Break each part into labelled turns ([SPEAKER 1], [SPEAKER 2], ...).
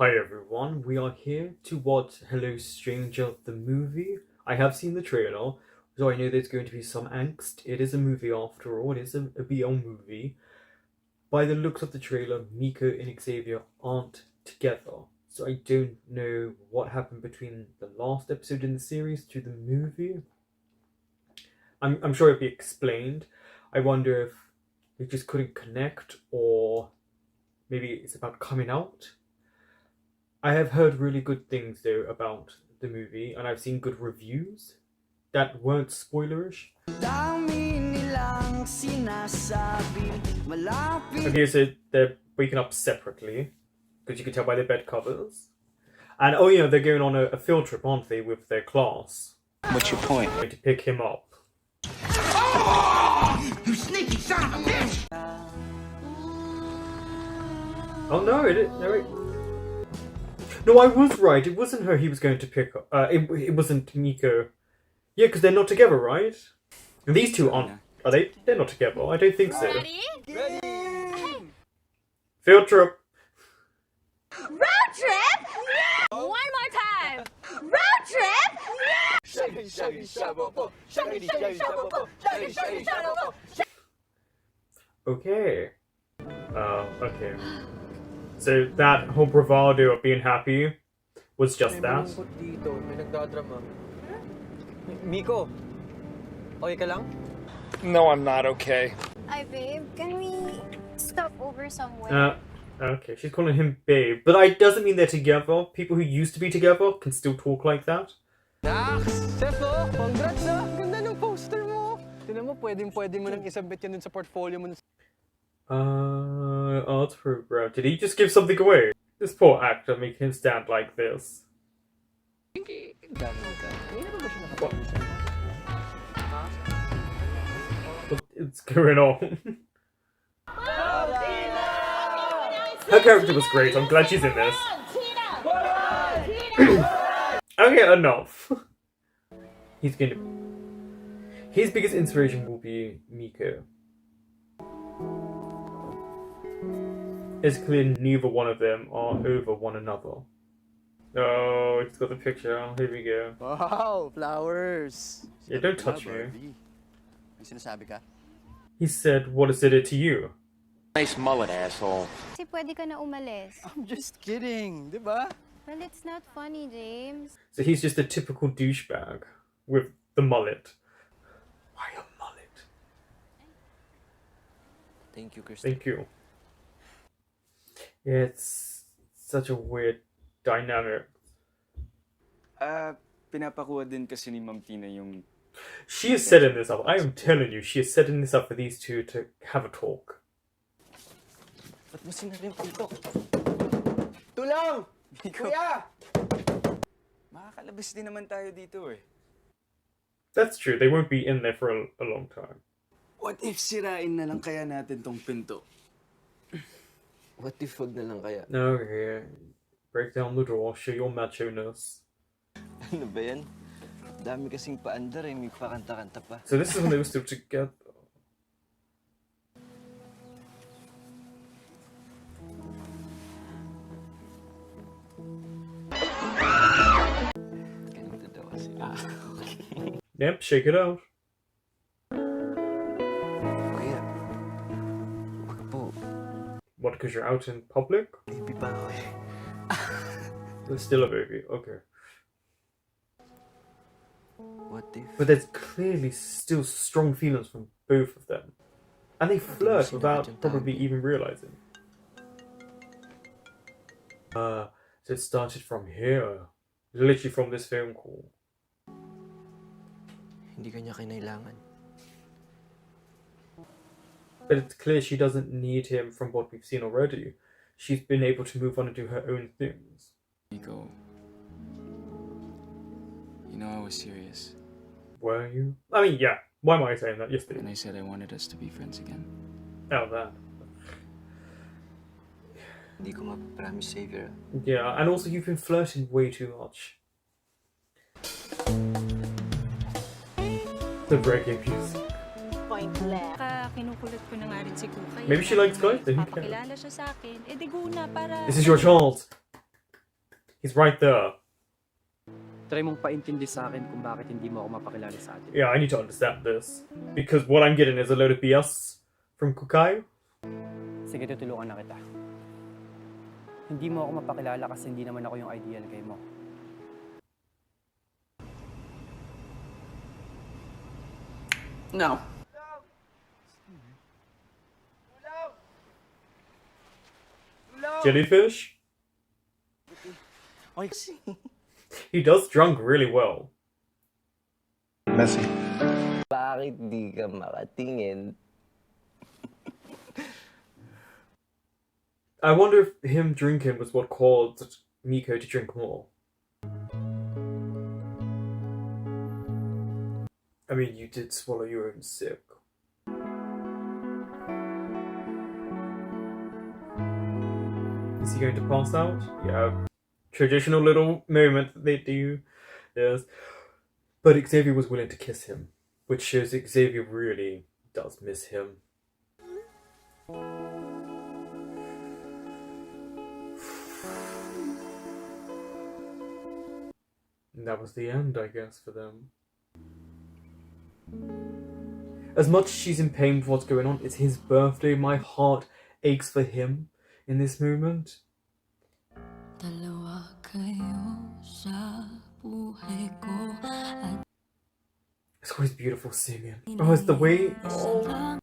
[SPEAKER 1] Hi everyone, we are here to watch Hello Stranger the movie. I have seen the trailer, so I know there's going to be some angst. It is a movie after all, it is a BL movie. By the looks of the trailer, Miko and Xavier aren't together, so I don't know what happened between the last episode in the series to the movie. I'm sure it'll be explained. I wonder if they just couldn't connect, or maybe it's about coming out. I have heard really good things though about the movie, and I've seen good reviews that weren't spoilerish. Okay, so they're waking up separately, because you can tell by their bed covers. And oh yeah, they're going on a field trip, aren't they, with their class?
[SPEAKER 2] What's your point?
[SPEAKER 1] Going to pick him up.
[SPEAKER 3] Oh, you sneaky son of a bitch!
[SPEAKER 1] Oh no, no, I was right. It wasn't her he was going to pick up. It wasn't Miko. Yeah, because they're not together, right? And these two aren't. Are they? They're not together. I don't think so.
[SPEAKER 4] Ready?
[SPEAKER 1] Field trip.
[SPEAKER 4] Road trip? One more time. Road trip?
[SPEAKER 1] Okay. Okay. So that whole bravado of being happy was just that.
[SPEAKER 5] Miko, okay ka lang?
[SPEAKER 2] No, I'm not okay.
[SPEAKER 6] Hi, babe. Can we stop over somewhere?
[SPEAKER 1] Okay, she's calling him babe. But it doesn't mean they're together. People who used to be together can still talk like that.
[SPEAKER 5] Sefo, congrats ah! Ganda ng poster mo! Tinan mo, pwede mo nang isabit yan dun sa portfolio mo.
[SPEAKER 1] Art program. Did he just give something away? This poor actor making him stand like this. What's going on? Her character was great. I'm glad she's in this. Okay, enough. His biggest inspiration will be Miko. It's clear neither one of them are over one another. Oh, it's got the picture. Here we go.
[SPEAKER 7] Wow, flowers.
[SPEAKER 1] Yeah, don't touch me.
[SPEAKER 7] May sinasabi ka?
[SPEAKER 1] He said, what is it to you?
[SPEAKER 2] Nice mullet, asshole.
[SPEAKER 6] Kasi pwede ka na umalis.
[SPEAKER 7] I'm just kidding, di ba?
[SPEAKER 6] Well, it's not funny, James.
[SPEAKER 1] So he's just a typical douchebag with the mullet. Why a mullet?
[SPEAKER 7] Thank you, Kristen.
[SPEAKER 1] Thank you. Yeah, it's such a weird dynamic.
[SPEAKER 8] Pinapakuha din kasi ni Ma'am Tina yung...
[SPEAKER 1] She is setting this up. I am telling you, she is setting this up for these two to have a talk.
[SPEAKER 7] Ba't mo sinari yung pinto? Tulong! Kuya!
[SPEAKER 8] Makakalabas din naman tayo dito eh.
[SPEAKER 1] That's true. They won't be in there for a long time.
[SPEAKER 8] What if sirain na lang kaya natin tong pinto?
[SPEAKER 7] What if wag na lang kaya?
[SPEAKER 1] Okay. Break down the door. Show your macho-ness.
[SPEAKER 7] Ano ba yan? Dami kasing paandar eh. May pakanta-kanta pa.
[SPEAKER 1] So this is when they were still together.
[SPEAKER 7] Ganito daw kasi. Okay.
[SPEAKER 1] Yep, shake it out.
[SPEAKER 7] Kuya, wag po.
[SPEAKER 1] What, because you're out in public?
[SPEAKER 7] Baby pa ako eh.
[SPEAKER 1] There's still a baby, okay.
[SPEAKER 7] What if...
[SPEAKER 1] But there's clearly still strong feelings from both of them. And they flirt without probably even realizing. So it started from here. Literally from this phone call.
[SPEAKER 7] Hindi ka niya kinailangan.
[SPEAKER 1] But it's clear she doesn't need him from what we've seen already. She's been able to move on and do her own things.
[SPEAKER 8] Miko, you know I was serious.
[SPEAKER 1] Were you? I mean, yeah. Why am I saying that? Yes,
[SPEAKER 8] And I said I wanted us to be friends again.
[SPEAKER 1] Oh, that.
[SPEAKER 7] Hindi ko mapapromise Xavier.
[SPEAKER 1] Yeah, and also you've been flirting way too much. The reggae music.
[SPEAKER 4] Pointless. Kinukulit ko na nga rin si Kukay.
[SPEAKER 1] Maybe she likes guys, then who cares?
[SPEAKER 4] Papakilala siya sa akin. Eh, di go na para...
[SPEAKER 1] This is your child. He's right there.
[SPEAKER 5] Try mong paintindi sa akin kung bakit hindi mo ako mapakilala sa atin.
[SPEAKER 1] Yeah, I need to understand this. Because what I'm getting is a load of BS from Kukai.
[SPEAKER 5] Sige, tutulungan na kita. Hindi mo ako mapakilala kasi hindi naman ako yung ideal kay mo.
[SPEAKER 8] No.
[SPEAKER 1] Jellyfish? He does drunk really well.
[SPEAKER 2] Messy.
[SPEAKER 7] Bakit di ka makatingin?
[SPEAKER 1] I wonder if him drinking was what caused Miko to drink more. I mean, you did swallow your own sick. Is he going to pass out? Yeah. Traditional little moment that they do. Yes. But Xavier was willing to kiss him, which shows Xavier really does miss him. And that was the end, I guess, for them. As much as she's in pain for what's going on, it's his birthday. My heart aches for him in this moment. It's always beautiful singing. Oh, it's the way... Oh.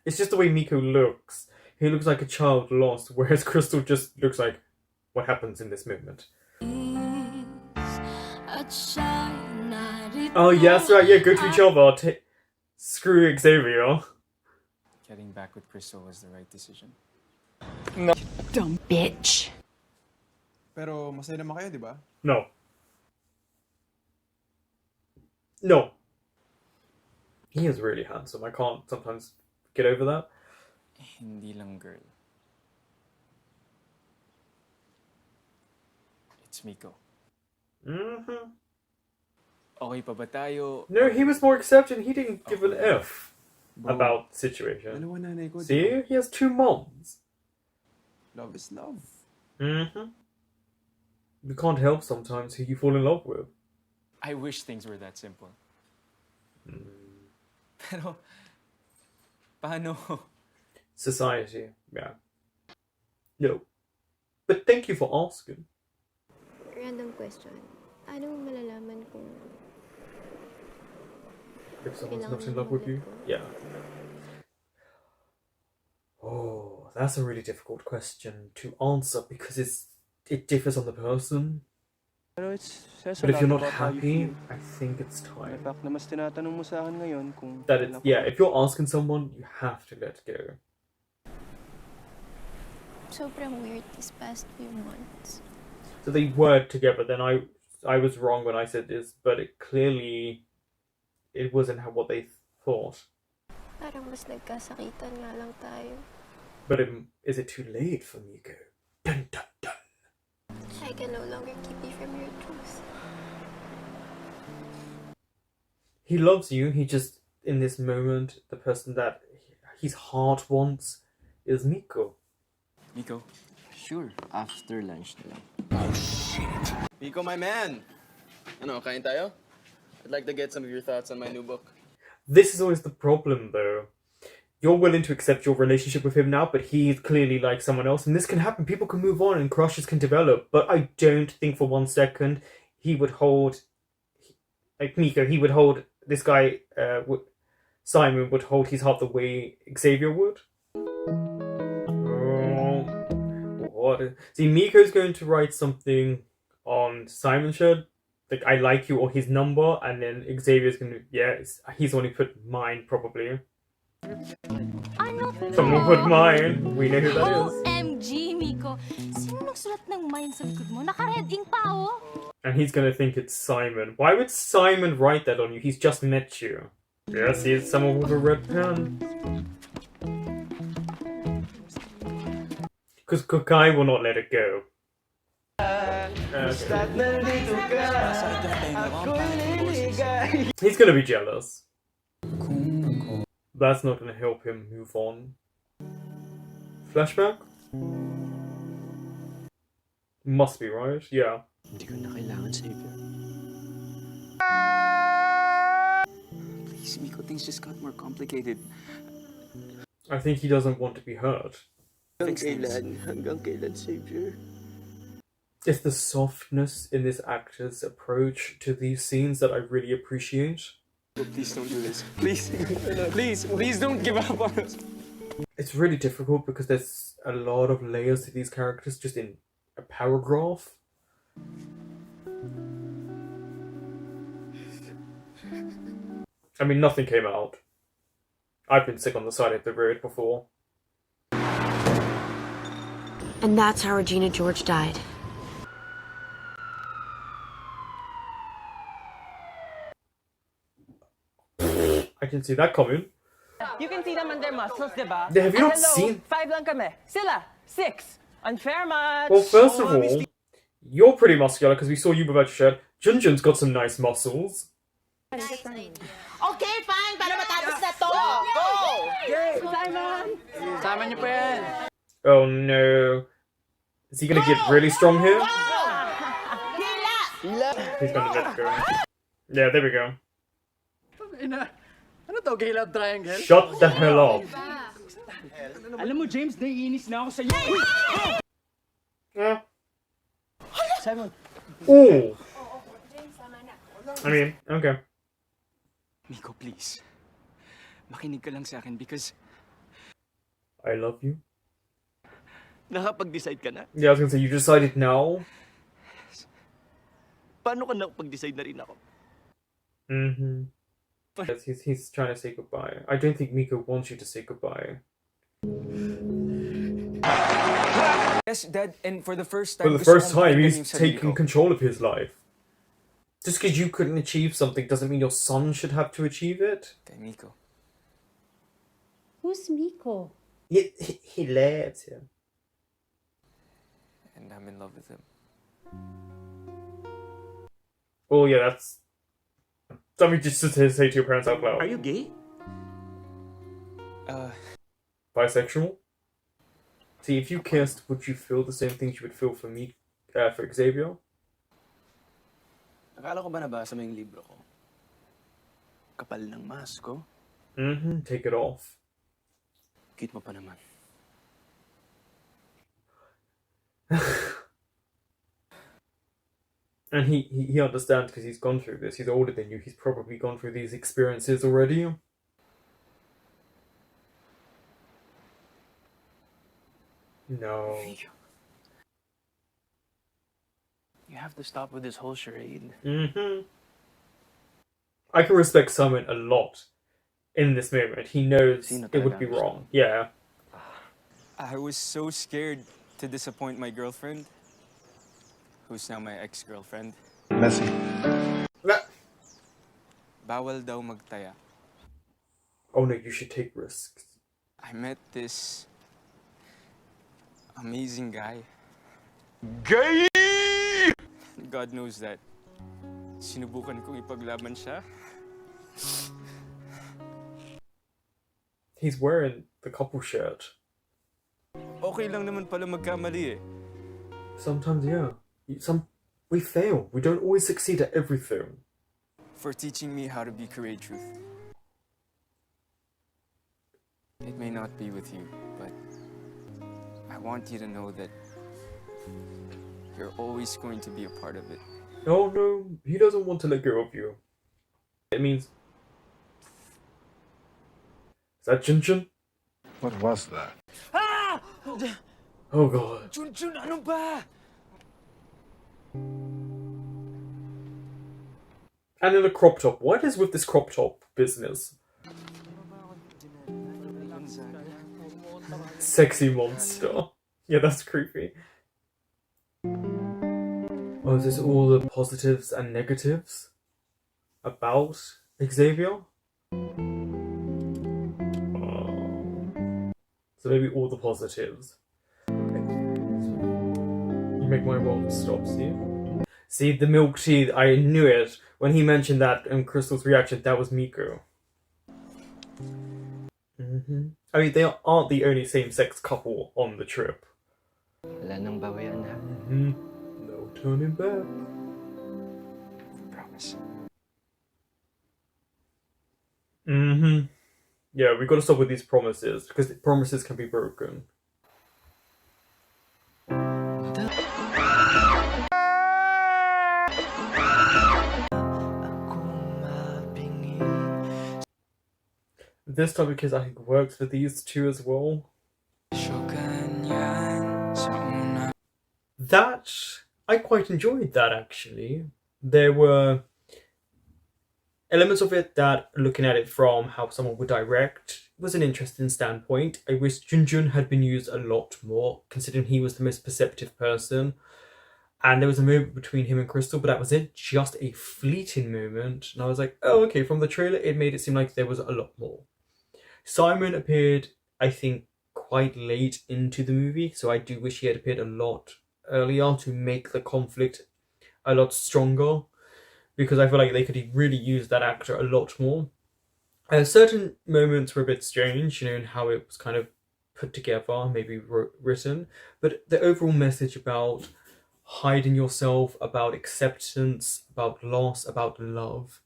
[SPEAKER 1] It's just the way Miko looks. He looks like a child lost, whereas Crystal just looks like what happens in this moment. Oh, yes, right, yeah, go to each other. Screw Xavier.
[SPEAKER 5] Getting back with Crystal was the right decision.
[SPEAKER 4] Dumb bitch.
[SPEAKER 9] Pero masaya naman kayo, di ba?
[SPEAKER 1] No. No. He is really handsome. I can't sometimes get over that.
[SPEAKER 5] Hindi lang girl. It's Miko.
[SPEAKER 1] Mm-hmm.
[SPEAKER 5] Okay pa ba tayo?
[SPEAKER 1] No, he was more accepting. He didn't give an F about the situation.
[SPEAKER 9] Dalawa nanay ko, di ba?
[SPEAKER 1] See? He has 2 moms.
[SPEAKER 9] Love is love.
[SPEAKER 1] Mm-hmm. You can't help sometimes who you fall in love with.
[SPEAKER 5] I wish things were that simple. Pero, paano?
[SPEAKER 1] Society, yeah. No. But thank you for asking.
[SPEAKER 6] Random question. Ano mo malalaman kung
[SPEAKER 1] If someone's
[SPEAKER 6] kailangan
[SPEAKER 1] not in
[SPEAKER 6] mo
[SPEAKER 1] love with you?
[SPEAKER 6] mag-let go?
[SPEAKER 1] Yeah. Oh, that's a really difficult question to answer because it differs on the person.
[SPEAKER 5] Pero it's says
[SPEAKER 1] But
[SPEAKER 5] a
[SPEAKER 1] if you're
[SPEAKER 5] lot
[SPEAKER 1] not
[SPEAKER 5] about how you
[SPEAKER 1] happy,
[SPEAKER 5] feel.
[SPEAKER 1] I think it's
[SPEAKER 5] The
[SPEAKER 1] time.
[SPEAKER 5] fact na mas tinatanong mo sa akin ngayon kung
[SPEAKER 1] That it's, yeah, if you're asking someone, you have to let go.
[SPEAKER 6] sobrang weird this past few months?
[SPEAKER 1] So they were together, then I was wrong when I said this, but it clearly it wasn't what they thought.
[SPEAKER 6] Parang mas nagkasakitan nga lang tayo.
[SPEAKER 1] But is it too late for Miko? Dun dun dun.
[SPEAKER 6] I can no longer keep you from your truth.
[SPEAKER 1] He loves you, he just, in this moment, the person that his heart wants is Miko.
[SPEAKER 5] Miko,
[SPEAKER 7] Sure, after lunch na lang.
[SPEAKER 9] Miko, my man! Ano, kain tayo? I'd like to get some of your thoughts on my new book.
[SPEAKER 1] This is always the problem, though. You're willing to accept your relationship with him now, but he clearly likes someone else, and this can happen. People can move on and crushes can develop, but I don't think for 1 second he would hold, like Miko, he would hold this guy, Simon would hold his heart the way Xavier would. Oh, what? See, Miko's going to write something on Simon's shed, like I like you or his number, and then Xavier's gonna, yeah, he's only put mine probably.
[SPEAKER 4] Ano
[SPEAKER 1] Someone put mine. We know who that is.
[SPEAKER 4] OMG, Miko. Sino nagsulat ng mind sa likod mo? Naka-red ink pa, oh.
[SPEAKER 1] And he's gonna think it's Simon. Why would Simon write that on you? He's just met you. Yes, he's someone with a red pen. Because Kukai will not let it go. He's gonna be jealous. That's not gonna help him move on. Flashback? Must be, right? Yeah.
[SPEAKER 7] Hindi ko na kailangan savior.
[SPEAKER 8] Please, Miko, things just got more complicated.
[SPEAKER 1] I think he doesn't want to be hurt.
[SPEAKER 7] Hanggang kailan, savior?
[SPEAKER 1] It's the softness in this actor's approach to these scenes that I really appreciate.
[SPEAKER 8] Oh, please don't do this. Please, please don't give up on us.
[SPEAKER 1] It's really difficult because there's a lot of layers to these characters just in a paragraph. I mean, nothing came out. I've been sick on the side of the road before.
[SPEAKER 10] And that's how Regina George died.
[SPEAKER 1] I can see that coming.
[SPEAKER 11] You can see naman their muscles, diba?
[SPEAKER 1] Have you not seen...
[SPEAKER 11] 5 lang kami. Sila, 6. Unfair match.
[SPEAKER 1] Well, first of all, you're pretty muscular because we saw you without your shirt. Junjun's got some nice muscles.
[SPEAKER 3] Nice idea.
[SPEAKER 11] Okay, fine. Para matapos na to. Go! Simon!
[SPEAKER 5] Sama niyo po yan.
[SPEAKER 1] Oh no. Is he gonna get really strong here? He's gonna let go. Yeah, there we go.
[SPEAKER 5] Ano to, gay love triangle?
[SPEAKER 1] Shut the hell up.
[SPEAKER 5] Alam mo, James, naiinis na ako sa'yo.
[SPEAKER 1] Yeah.
[SPEAKER 5] Simon.
[SPEAKER 1] Ooh. I mean, okay.
[SPEAKER 8] Miko, please. Makinig ka lang sa akin because...
[SPEAKER 1] I love you.
[SPEAKER 7] Nakapag-decide ka na?
[SPEAKER 1] Yeah, I was gonna say, you decided now?
[SPEAKER 7] Paano ka nakapag-decide na rin ako?
[SPEAKER 1] Mm-hmm. Yes, he's trying to say goodbye. I don't think Miko wants you to say goodbye.
[SPEAKER 8] Yes, Dad, and for the first
[SPEAKER 1] For
[SPEAKER 8] time...
[SPEAKER 1] the first time, he's taking control of his life. Just because you couldn't achieve something doesn't mean your son should have to achieve it.
[SPEAKER 8] Kay Miko.
[SPEAKER 10] Who's Miko?
[SPEAKER 1] He loves him.
[SPEAKER 8] And I'm in love with him.
[SPEAKER 1] Oh yeah, that's something just to say to your parents out loud.
[SPEAKER 3] Are you gay?
[SPEAKER 1] Bisexual? See, if you kissed, would you feel the same things you would feel for me, for Xavier?
[SPEAKER 7] Akala ko ba nabasa mo yung libro ko? Kapal ng masko?
[SPEAKER 1] Mm-hmm, take it off.
[SPEAKER 7] Cute mo pa naman.
[SPEAKER 1] And he understands because he's gone through this. He's older than you. He's probably gone through these experiences already. No.
[SPEAKER 7] You have to stop with this whole charade.
[SPEAKER 1] Mm-hmm. I can respect Simon a lot in this moment. He knows it would be wrong. Yeah.
[SPEAKER 8] I was so scared to disappoint my girlfriend, who's now my ex-girlfriend.
[SPEAKER 2] Messy.
[SPEAKER 8] Bawal daw magtaya.
[SPEAKER 1] Oh no, you should take risks.
[SPEAKER 8] I met this amazing guy.
[SPEAKER 9] Gay!
[SPEAKER 8] God knows that. Sinubukan kong ipaglaban siya.
[SPEAKER 1] He's wearing the couple shirt.
[SPEAKER 8] Okay lang naman pala magkamali eh.
[SPEAKER 1] Sometimes, yeah. We fail. We don't always succeed at everything.
[SPEAKER 8] For teaching me how to be courageous. It may not be with you, but I want you to know that you're always going to be a part of it.
[SPEAKER 1] Oh no, he doesn't want to let go of you. It means... Is that Junjun?
[SPEAKER 2] What was that?
[SPEAKER 5] Ah!
[SPEAKER 1] Oh god.
[SPEAKER 5] Junjun, ano ba?
[SPEAKER 1] And in a crop top. What is with this crop top business? Sexy monster. Yeah, that's creepy. Oh, is this all the positives and negatives about Xavier? So maybe all the positives. You make my world stop, see? See, the milk tea, I knew it. When he mentioned that in Crystal's reaction, that was Miko. Mm-hmm. I mean, they aren't the only same-sex couple on the trip.
[SPEAKER 7] Wala nang bawian na.
[SPEAKER 1] Mm-hmm. turning back.
[SPEAKER 8] Promise.
[SPEAKER 1] Yeah, we gotta stop with these promises, because promises can be broken. This topic is, I think, works for these two as well. That, I quite enjoyed that, actually. There were elements of it that, looking at it from how someone would direct, was an interesting standpoint. I wish Junjun had been used a lot more, considering he was the most perceptive person. And there was a moment between him and Crystal, but that was it. Just a fleeting moment. And I was like, oh, okay, from the trailer, it made it seem like there was a lot more. Simon appeared, I think, quite late into the movie, so I do wish he had appeared a lot earlier to make the conflict a lot stronger, because I feel like they could really use that actor a lot more. Certain moments were a bit strange, you know, in how it was kind of put together, maybe written, but the overall message about hiding yourself, about acceptance, about loss, about love,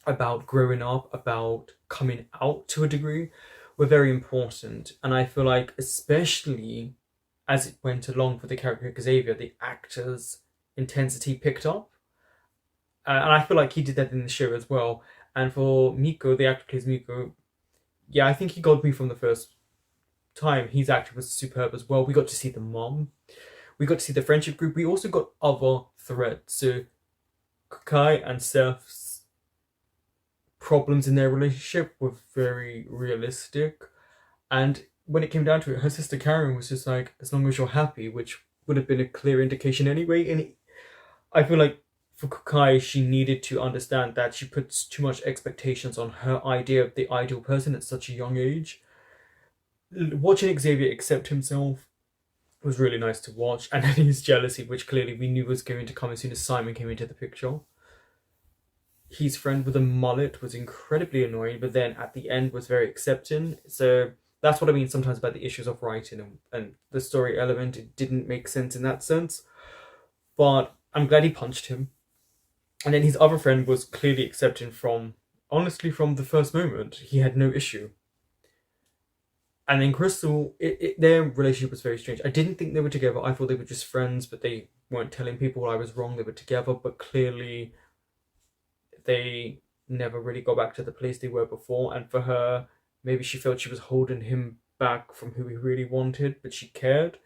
[SPEAKER 1] about growing up, about coming out to a degree, were very important. And I feel like, especially as it went along for the character Xavier, the actor's intensity picked up. And I feel like he did that in the show as well. And for Miko, the actor who plays Miko, yeah, I think he got me from the first time. His acting was superb as well. We got to see the mom. We got to see the friendship group. We also got other threads. So Kukai and Seth's problems in their relationship were very realistic. And when it came down to it, her sister Karen was just like, as long as you're happy, which would have been a clear indication anyway. And I feel like for Kukai, she needed to understand that she puts too much expectations on her idea of the ideal person at such a young age. Watching Xavier accept himself was really nice to watch, and then his jealousy, which clearly we knew was going to come as soon as Simon came into the picture. His friend with a mullet was incredibly annoying, but then at the end was very accepting. So that's what I mean sometimes about the issues of writing and the story element. It didn't make sense in that sense, but I'm glad he punched him. And then his other friend was clearly accepting from the first moment. He had no issue. And then Crystal, their relationship was very strange. I didn't think they were together. I thought they were just friends, but they weren't telling people I was wrong. They were together, but clearly they never really got back to the place they were before. And for her, maybe she felt she was holding him back from who he really wanted, but she cared.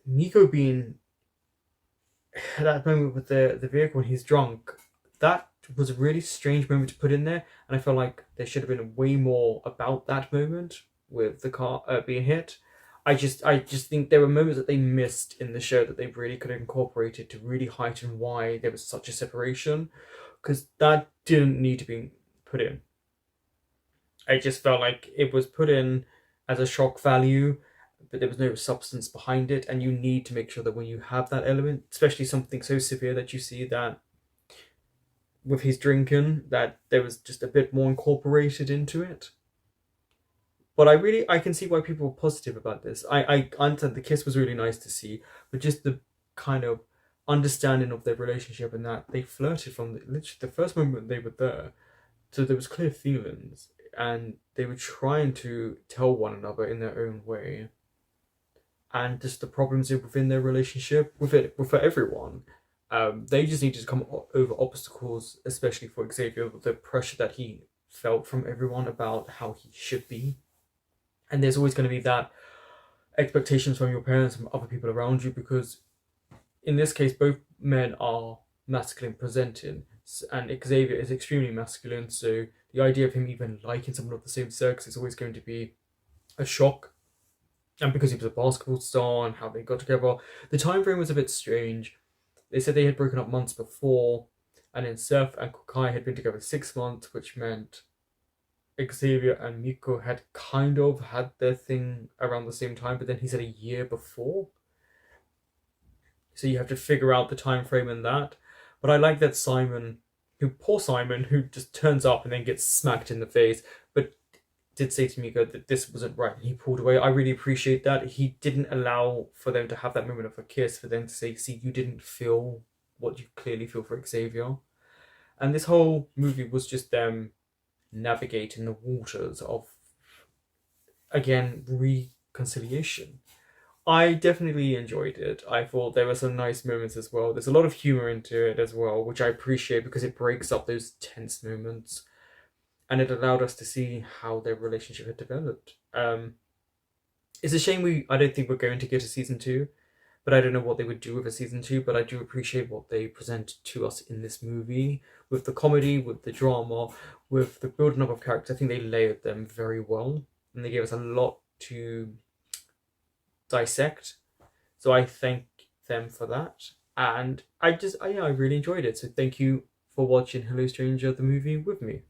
[SPEAKER 1] Nico being that moment with the vehicle when he's drunk, that was a really strange moment to put in there, and I felt like there should have been way more about that moment with the car being hit. I just think there were moments that they missed in the show that they really could have incorporated to really heighten why there was such a separation, because that didn't need to be put in. I just felt like it was put in as a shock value, but there was no substance behind it, and you need to make sure that when you have that element, especially something so severe that you see that with his drinking, that there was just a bit more incorporated into it. But I can see why people were positive about this. I understand the kiss was really nice to see, but just the kind of understanding of their relationship and that they flirted from literally the first moment they were there. So there was clear feelings, and they were trying to tell one another in their own way. And just the problems within their relationship, for everyone. They just needed to come over obstacles, especially for Xavier, with the pressure that he felt from everyone about how he should be. And there's always going to be that expectations from your parents and other people around you, because in this case, both men are masculine presenting, and Xavier is extremely masculine, so the idea of him even liking someone of the same sex is always going to be a shock. And because he was a basketball star and how they got together, the time frame was a bit strange. They said they had broken up months before, and then Seth and Kukai had been together 6 months, which meant Xavier and Miko had kind of had their thing around the same time, but then he said a year before. So you have to figure out the time frame in that. But I like that poor Simon, who just turns up and then gets smacked in the face, but did say to Miko that this wasn't right and he pulled away. I really appreciate that. He didn't allow for them to have that moment of a kiss, for them to say, see, you didn't feel what you clearly feel for Xavier. And this whole movie was just them navigating the waters of, again, reconciliation. I definitely enjoyed it. I thought there were some nice moments as well. There's a lot of humor into it as well, which I appreciate because it breaks up those tense moments. And it allowed us to see how their relationship had developed. It's a shame I don't think we're going to get a season 2, but I don't know what they would do with a season 2, but I do appreciate what they present to us in this movie, with the comedy, with the drama, with the building up of characters. I think they layered them very well, and they gave us a lot to dissect. So I thank them for that. And I really enjoyed it. So thank you for watching Hello Stranger, the movie with me.